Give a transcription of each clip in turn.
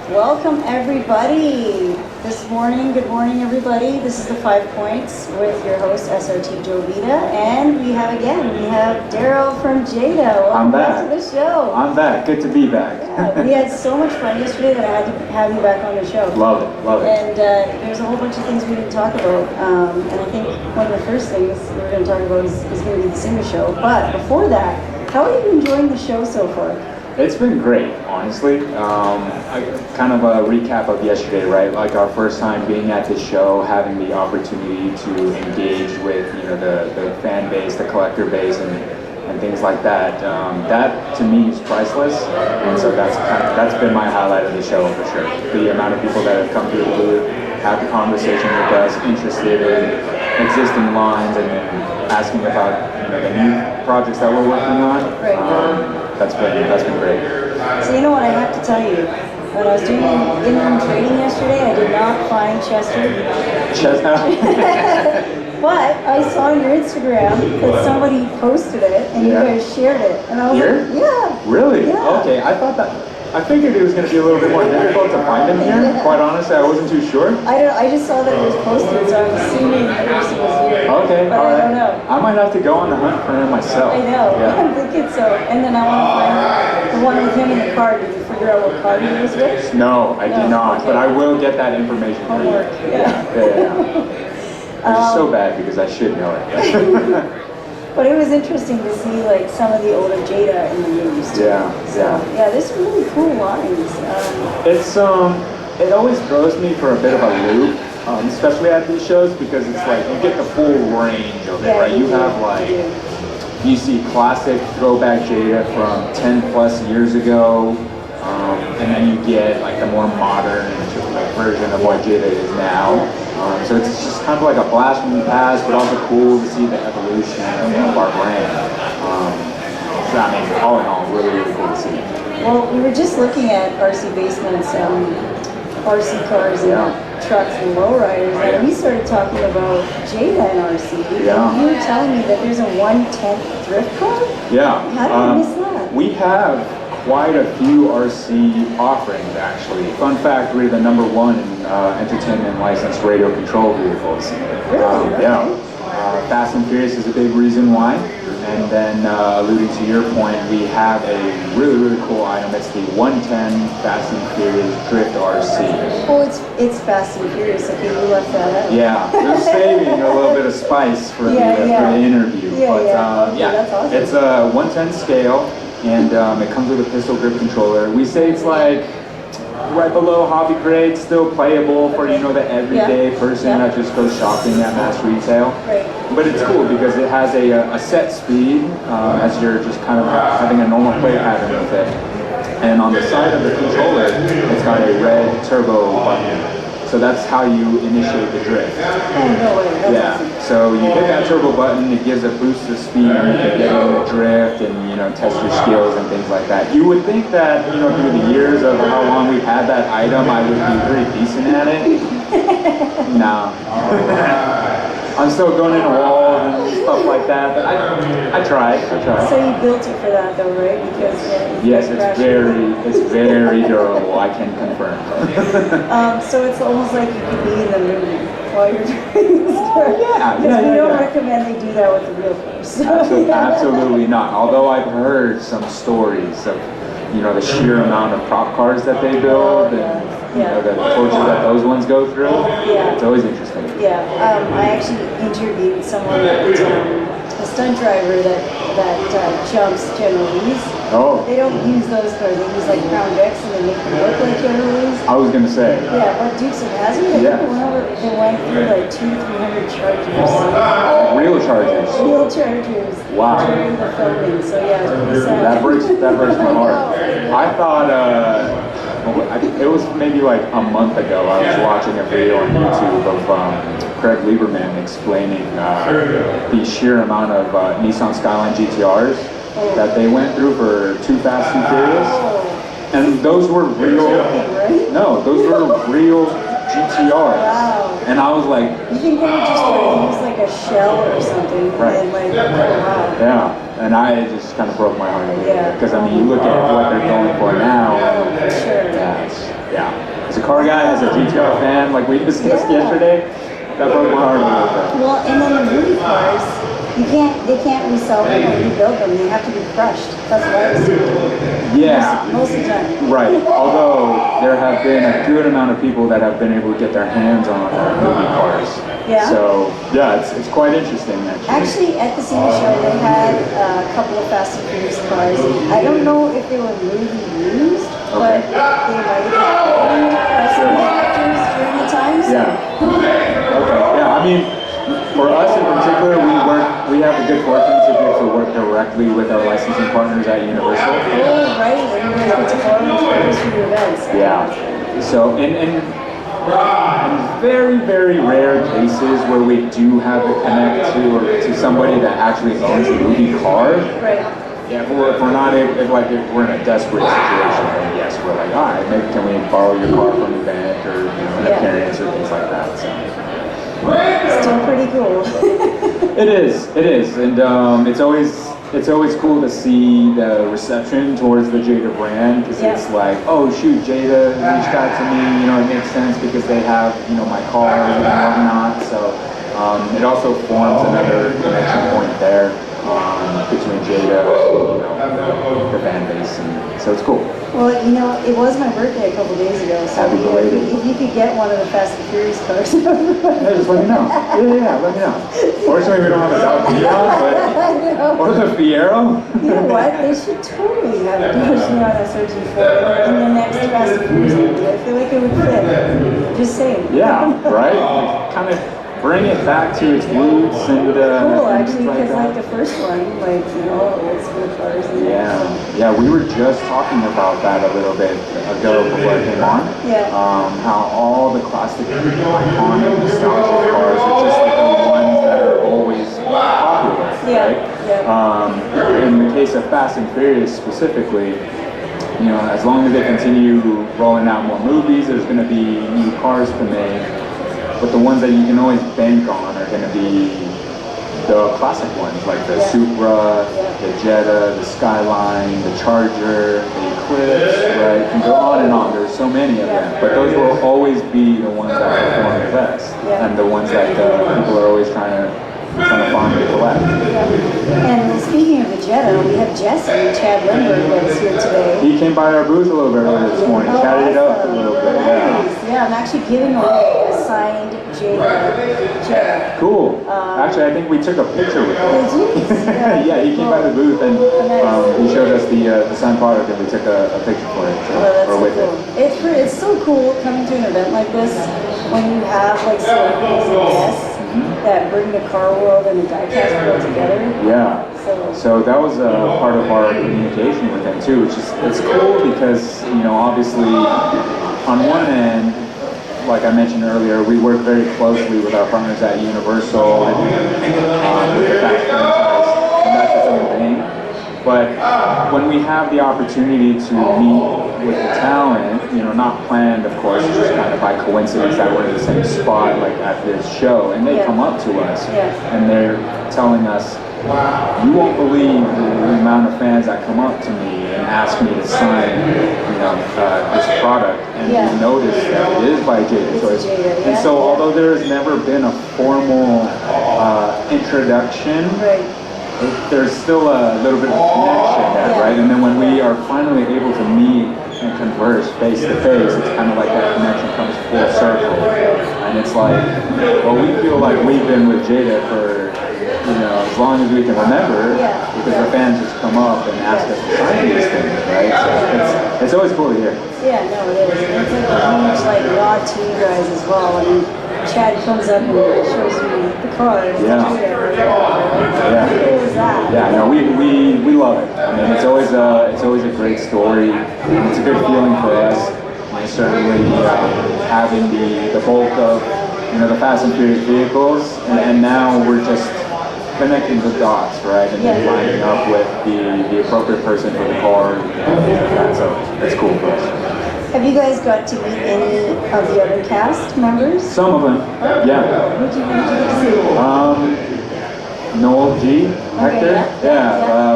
Welcome everybody. This morning, good morning everybody. This is the 5 Points with your host SRTJovita, and we have Darryl from Jada. I'm back to the show. I'm back. Good to be back. Yeah, we had so much fun yesterday that I had to have you back on the show. Love it. And there's a whole bunch of things we didn't talk about. And I think one of the first things we're going to talk about is going to be the singer show. But before that, how are you enjoying the show so far? It's been great, honestly. Kind of a recap of yesterday, right? Like our first time being at this show, having the opportunity to engage with, the fan base, the collector base, and things like that. That to me is priceless, and so that's been my highlight of the show for sure. The amount of people that have come through the booth, have the conversation with us, interested in existing lines, and then asking about the new projects that we're working on. Right. That's been great. So you know what I have to tell you? When I was doing in-room trading yesterday, I did not find Chester. But I saw on your Instagram that somebody posted it and you guys shared it. And I was like, yeah. Really? Yeah. Okay, I figured it was going to be a little bit more difficult to find him here. Yeah. Quite honestly, I wasn't too sure. I just saw that it was posted, so I'm assuming the person was here. Okay, but all right. I don't know. I might have to go on the hunt for him myself. I know. Yeah. I'm thinking so. And then I want to find the one with him in the car. Did you figure out what car he was with? No, I did not. Okay. But I will get that information for you. Homework. Yeah. Which is so bad because I should know it. But it was interesting to see like some of the older Jada in the movies too. Yeah, there's some really cool lines. It always throws me for a bit of a loop, especially at these shows, because it's like you get the full range of it, right? You have like you see classic throwback Jada from 10 plus years ago, and then you get like the more modern version of what Jada is now. So it's just kind of like a blast from the past, but also cool to see the evolution of our brand. So I mean, all in all, really, really cool to see. Well, we were just looking at RC Basement's RC cars and trucks and lowriders, and we started talking about Jada and RC. Yeah. And you were telling me that there's a 1/10 drift car? Yeah. How did I miss that? We have quite a few RC offerings, actually. Fun fact, we're the #1 in entertainment licensed radio control vehicles. Really? Yeah. Fast and Furious is a big reason why. And then alluding to your point, we have a really, really cool item. It's the 110 Fast and Furious Drift RC. Oh, it's Fast and Furious. Okay, you left that out. Yeah, just saving a little bit of spice for the interview. Okay, that's awesome. It's a 110 scale. And it comes with a pistol grip controller. We say it's like right below hobby grade, still playable for the everyday person that just goes shopping at mass retail. Right. But it's cool because it has a set speed as you're just kind of having a normal play pattern with it. And on the side of the controller, it's got a red turbo button. So that's how you initiate the drift. Oh, no way. That's awesome. So you hit that turbo button, it gives a boost of speed, you can get in the drift and test your skills and things like that. You would think that through the years of how long we've had that item, I would be pretty decent at it. No. I'm still going into walls and stuff like that, but I try. So you built it for that though, right? Because yes, it's very durable. I can confirm. So it's almost like you could be in the movie while you're doing this. Because we don't recommend they do that with the real cars. Absolutely not. Although I've heard some stories of the sheer amount of prop cars that they build and the torture that those ones go through. Yeah. It's always interesting. Yeah. I actually interviewed someone that a stunt driver that jumps General Lee's. Oh. They don't use those cars. They use like Crown Vics and they make them look like General Lee's. I was gonna say. Yeah, but Dukes of Hazzard, they went through like 200 to 300 chargers. Real chargers. Real chargers. Wow. During the filming. So yeah, it's pretty sad. That breaks my heart. I thought it was maybe like a month ago. I was watching a video on YouTube of Craig Lieberman explaining the sheer amount of Nissan Skyline GTRs that they went through for Too Fast and Furious. And those were real. No, those were real GTRs. Wow. And I was like, you think they would just use like a shell or something? Right. And like, wow. Yeah. And I just kind of broke my heart a little bit. Yeah. Because I mean, you look at what they're going for now. Sure. Yeah. as a GTR fan, like we discussed yesterday, that broke my heart a little bit. Well, and then the movie cars, they can't resell them or rebuild them. They have to be crushed. That's what I was doing. Yeah. Most of the time. Right. Although there have been a good amount of people that have been able to get their hands on movie cars. Yeah. So yeah, it's quite interesting actually. Actually, at the same show, they had a couple of Fast and Furious cars. I don't know if they were movie used, but they might have been some actors during the time. So. Yeah. Okay. Yeah. I mean, for us in particular, we have the good fortune to get to work directly with our licensing partners at Universal. Oh, right. And you guys get to go on tours for your events. Yeah. So in very, very rare cases where we do have to connect to somebody that actually owns the movie car. Right. Yeah, if we're not, if we're in a desperate situation, then yes, we're like, all right, maybe can we borrow your car from the event or an appearance or things like that. So. Still pretty cool. It is, and it's always cool to see the reception towards the Jada brand because it's like, oh shoot, Jada reached out to me, it makes sense because they have, my car and whatnot. So it also forms another connection point there between Jada, the fan base, and so it's cool. Well, it was my birthday a couple days ago, so Happy belated. if you could get one of the Fast and Furious cars. Yeah, just let me know. Yeah, let me know. Fortunately, we don't have a Dodge Neon, or the Fiero. You know what? They should totally have a Dodge Neon SRT4 in the next Fast and Furious movie. I feel like it would fit. Just saying. Yeah, right? Kind of bring it back to its roots and cool, actually, because like the first one, old school cars. And yeah, we were just talking about that a little bit ago before I came on. Yeah. How all the classic, iconic, nostalgic cars are just like the ones that are always popular, right? Yeah. In the case of Fast and Furious specifically, as long as they continue rolling out more movies, there's going to be new cars to make. But the ones that you can always bank on are going to be the classic ones, like the Supra, the Jetta, the Skyline, the Charger, the Eclipse, right? You can go on and on. There's so many of them. But those will always be the ones that perform the best, and the ones that people are always trying to find and collect. And speaking of the Jetta, we have Jesse, Chad Lindbergh, that's here today. He came by our booth a little bit earlier this morning, chatted it up a little bit. Yeah, I'm actually giving away a signed Jada. Cool. Actually, I think we took a picture with him. Did you? Yeah, he came by the booth and he showed us the signed product and we took a picture for it. Or with it. It's so cool coming to an event like this when you have celebrities and guests that bring the car world and the diecast world together. Yeah. So that was part of our communication with him too, which is it's cool because obviously on one end, like I mentioned earlier, we work very closely with our partners at Universal and with the Fast franchise, and that's its own thing. But when we have the opportunity to meet with the talent, not planned, of course, just kind of by coincidence that we're in the same spot, like at this show, and they come up to us and they're telling us, you won't believe the amount of fans that come up to me and ask me to sign, this product, and you notice that it is by Jada Toys. And so, although there has never been a formal introduction, there's still a little bit of a connection there, right? And then when we are finally able to meet and converse face to face, it's kind of like that connection comes full circle, and it's like, well, we feel like we've been with Jada for as long as we can remember, because the fans just come up and ask us to sign these things, right? So it's always cool to hear. Yeah, no, it is. It's a huge nod to you guys as well. I mean, Chad comes up and shows me the cars. Yeah. How cool is that? Yeah, no, we love it. I mean, it's always a great story. And it's a good feeling for us. And certainly having the bulk of the Fast and Furious vehicles, and now we're just connecting the dots, right, and then lining up with the appropriate person for the car. So it's cool for us. Have you guys got to meet any of the other cast members? Some of them, yeah. Who'd you get to see? Noel G. Hector.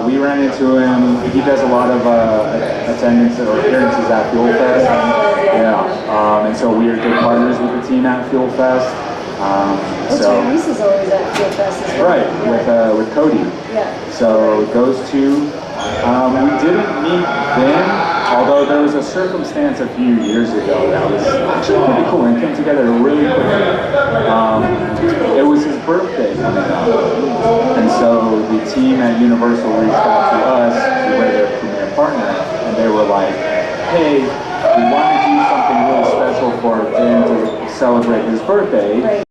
We ran into him. He does a lot of attendance or appearances at Fuel Fest. And so we are good partners with the team at Fuel Fest. Tyrese is always at Fuel Fest as well. Right, with Cody. Yeah. So those two, we didn't meet then, although there was a circumstance a few years ago that was actually pretty cool and came together really quickly. It was his birthday coming up, and so the team at Universal reached out to us, we were their premier partner, and they were like, hey, we want to do something really special for Ben to celebrate his birthday.